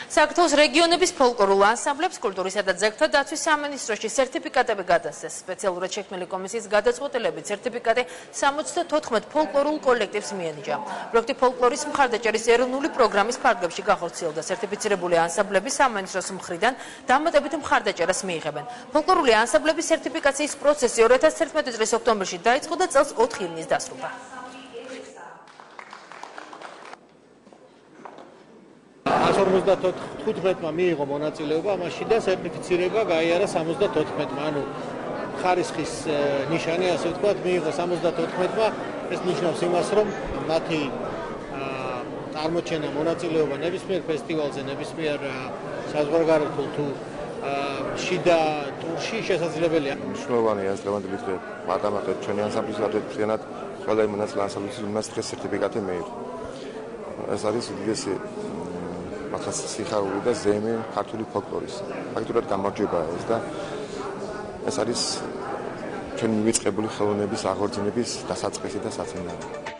საქართველოს რეგიონების ფოლკლორულ ანსამბლებს კულტურისა და ძეგლთა დაცვის სამინისტროში სერტიფიკატები გადასცეს. სპეციალურად შექმნილი კომისიის გადაწყვეტილებით სერტიფიკატი 74 ფოლკლორულ კოლექტივს მიენიჭა. პროექტი ფოლკლორის მხარდაჭერის ეროვნული პროგრამის ფარგლებში გახორციელდა. სერტიფიცირებული ანსამბლები სამინისტროს მხრიდან დამატებით მხარდაჭერას მიიღებენ. ფოლკლორული ანსამბლების სერტიფიკაციის პროცესი 2011 წლის ოქტომბერში დაიწყო და წელს 4 ივნის დასრულდა. 155-მა მიიღო მონაწილეობა, ამაში და სერტიფიცირება გაიარა 74-მა, ანუ ხარისხის ნიშანი, ასე ვთქვათ, მიიღო 74-მა. ეს ნიშნავს იმას, რომ მათი წარმოჩენა მონაწილეობა ნებისმიერ ფესტივალზე, ნებისმიერ საზღვარგარეთულ თუ შიდა ტურში შესაძლებელია. მნიშვნელოვანია ეს დღევანდელი დღე. მარტო ჩვენი ანსამბლისათვის მთლიანად ყველა იმ მონაწილე ანსამბლისთვის უნდა დღეს სერტიფიკატი მიიღო. ეს არის უდიდესი მართლაც სიხარული და ზეიმი ქართული ფოლკლორის. ფაქტურად გამარჯვებაა ეს და ეს არის ჩვენი მივიწყებული ხელოვნების აღორძინების დასაწყისი და საწინააღმდეგო.